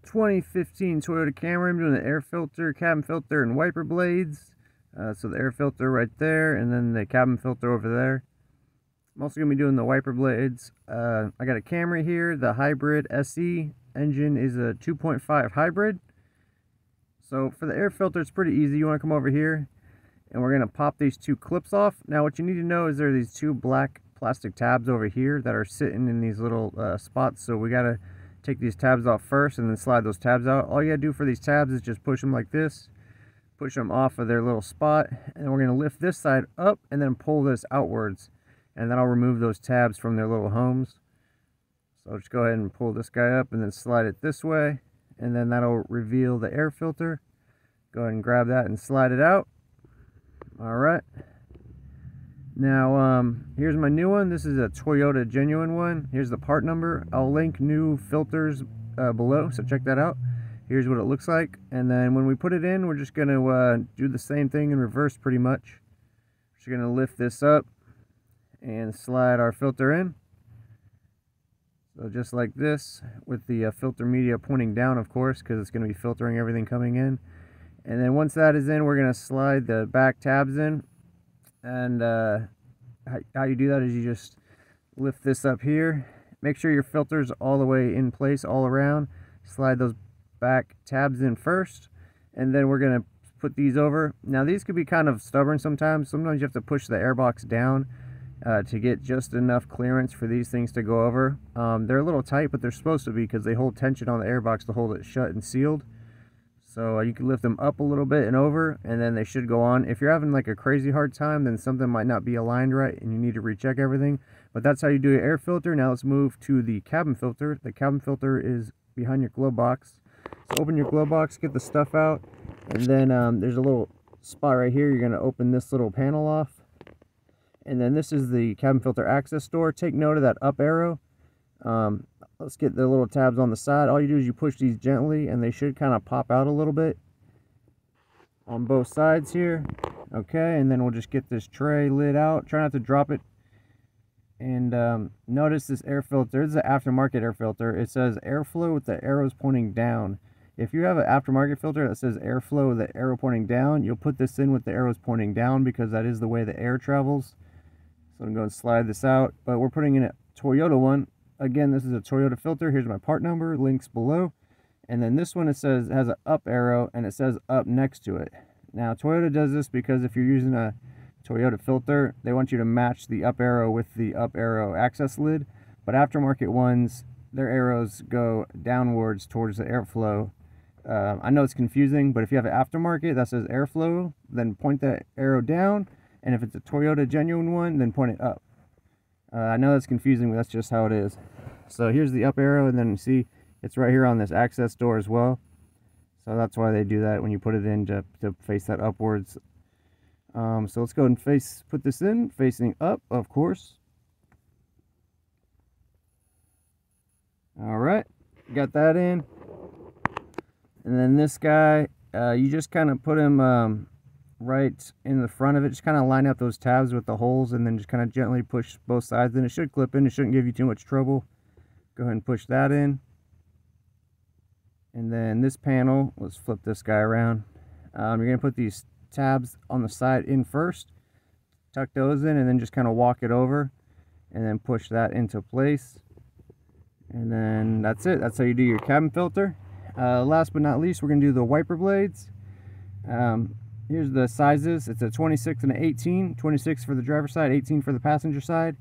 2015 Toyota Camry. I'm doing the air filter, cabin filter, and wiper blades. So the air filter right there, and then the cabin filter over there. I'm also going to be doing the wiper blades. I got a Camry here. The hybrid SE engine is a 2.5 hybrid. So for the air filter, it's pretty easy. You want to come over here, and we're going to pop these two clips off. Now what you need to know is there are these two black plastic tabs over here that are sitting in these little spots. So we got to take these tabs off first and then slide those tabs out. All you got to do for these tabs is just push them like this. Push them off of their little spot, and we're going to lift this side up and then pull this outwards, and then I'll remove those tabs from their little homes. So just go ahead and pull this guy up and then slide it this way, and then that'll reveal the air filter. Go ahead and grab that and slide it out. Alright, now here's my new one. This is a Toyota genuine one. Here's the part number. I'll link new filters below, so check that out. Here's what it looks like, and then when we put it in, we're just going to do the same thing in reverse pretty much. Just going to lift this up and slide our filter in. So just like this, with the filter media pointing down, of course, because it's going to be filtering everything coming in. And then once that is in, we're going to slide the back tabs in. And how you do that is you just lift this up here. Make sure your filter's all the way in place all around. Slide those back tabs in first, and then we're going to put these over. Now these could be kind of stubborn sometimes. Sometimes you have to push the airbox down to get just enough clearance for these things to go over. They're a little tight, but they're supposed to be, because they hold tension on the airbox to hold it shut and sealed. So you can lift them up a little bit and over, and then they should go on. If you're having like a crazy hard time, then something might not be aligned right and you need to recheck everything. But that's how you do your air filter. Now let's move to the cabin filter. The cabin filter is behind your glove box. So open your glove box, get the stuff out, and then there's a little spot right here. You're going to open this little panel off, and then this is the cabin filter access door. Take note of that up arrow. Let's get the little tabs on the side. All you do is you push these gently, and they should kind of pop out a little bit on both sides here. Okay, and then we'll just get this tray lid out. Try not to drop it. And notice this air filter. This is an aftermarket air filter. It says airflow with the arrows pointing down. If you have an aftermarket filter that says airflow with the arrow pointing down, you'll put this in with the arrows pointing down, because that is the way the air travels. So I'm going to slide this out, but we're putting in a Toyota one. Again, this is a Toyota filter. Here's my part number, links below. And then this one, it says, has an up arrow, and it says up next to it. Now Toyota does this because if you're using a Toyota filter, they want you to match the up arrow with the up arrow access lid. But aftermarket ones, their arrows go downwards towards the airflow. I know it's confusing, but if you have an aftermarket that says airflow, then point that arrow down, and if it's a Toyota genuine one, then point it up. I know that's confusing, but that's just how it is. So here's the up arrow, and then you see it's right here on this access door as well. So that's why they do that when you put it in, to face that upwards. So let's go and put this in, facing up, of course. Alright, got that in. And then this guy, you just kind of put him right in the front of it. Just kind of line up those tabs with the holes, and then just kind of gently push both sides. Then it should clip in. It shouldn't give you too much trouble. Go ahead and push that in. And then this panel, let's flip this guy around. You're going to put these tabs on the side in first. Tuck those in, and then just kind of walk it over, and then push that into place. And then that's it. That's how you do your cabin filter. Last but not least, we're going to do the wiper blades. Here's the sizes. It's a 26 and an 18. 26 for the driver's side, 18 for the passenger side.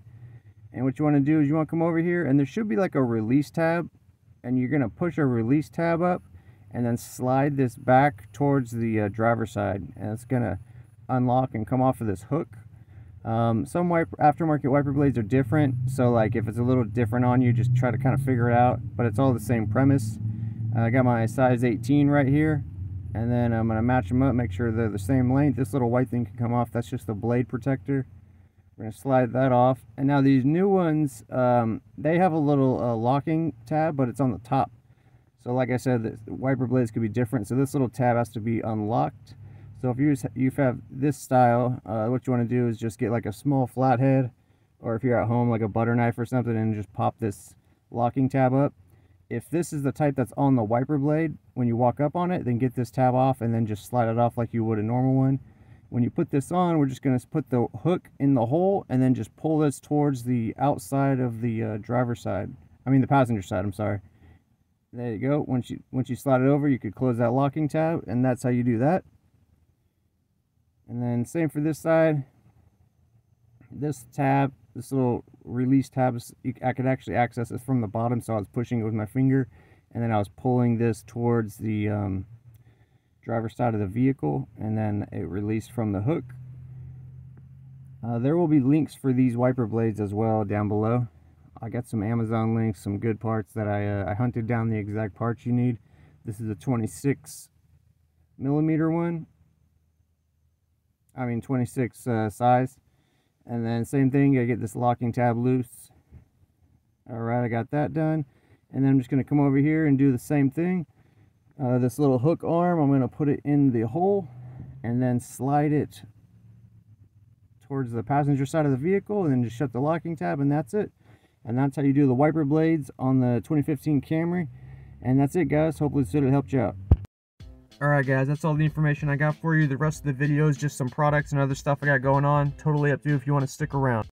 And what you want to do is you want to come over here, and there should be like a release tab, and you're going to push a release tab up and then slide this back towards the driver's side, and it's going to unlock and come off of this hook. Some aftermarket wiper blades are different, so like if it's a little different on you, just try to kind of figure it out, but it's all the same premise. I got my size 18 right here, and then I'm going to match them up, make sure they're the same length. This little white thing can come off. That's just the blade protector. We're going to slide that off. And now these new ones, they have a little locking tab, but it's on the top. So like I said, the wiper blades could be different, so this little tab has to be unlocked. So if you have this style, what you want to do is just get like a small flathead, or if you're at home, like a butter knife or something, and just pop this locking tab up. If this is the type that's on the wiper blade, when you walk up on it, then get this tab off and then just slide it off like you would a normal one. When you put this on, we're just going to put the hook in the hole and then just pull this towards the outside of the driver's side. I mean the passenger side, I'm sorry. There you go. Once you slide it over, you could close that locking tab, and that's how you do that. And then same for this side. This tab, this little release tab, I could actually access it from the bottom, so I was pushing it with my finger, and then I was pulling this towards the driver's side of the vehicle, and then it released from the hook. There will be links for these wiper blades as well down below. I got some Amazon links, some good parts that I hunted down the exact parts you need. This is a 26 millimeter one. I mean 26 size. And then same thing, I get this locking tab loose. Alright, I got that done. And then I'm just going to come over here and do the same thing. This little hook arm, I'm going to put it in the hole and then slide it towards the passenger side of the vehicle, and then just shut the locking tab, and that's it. And that's how you do the wiper blades on the 2015 Camry. And that's it, guys. Hopefully this video helped you out. Alright guys, that's all the information I got for you. The rest of the video is just some products and other stuff I got going on. Totally up to you if you want to stick around.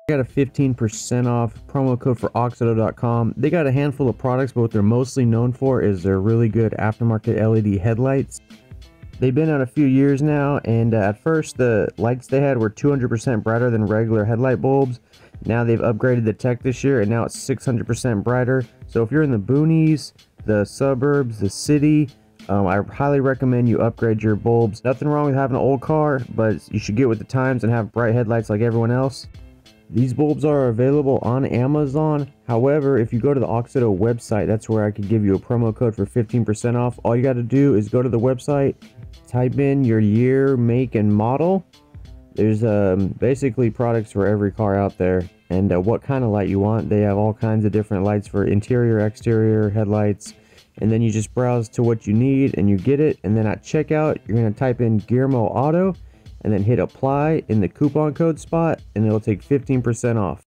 Got a 15% off promo code for AUXITO.com. They got a handful of products, but what they're mostly known for is their really good aftermarket LED headlights. They've been out a few years now, and at first the lights they had were 200% brighter than regular headlight bulbs. Now they've upgraded the tech this year, and now it's 600% brighter. So if you're in the boonies, the suburbs, the city, I highly recommend you upgrade your bulbs. Nothing wrong with having an old car, but you should get with the times and have bright headlights like everyone else. These bulbs are available on Amazon. However, if you go to the AUXITO website, that's where I could give you a promo code for 15% off. All you got to do is go to the website, type in your year, make, and model. There's basically products for every car out there, and what kind of light you want. They have all kinds of different lights for interior, exterior, headlights, and then you just browse to what you need and you get it. And then at checkout, you're going to type in GearmoAuto and then hit apply in the coupon code spot, and it'll take 15% off.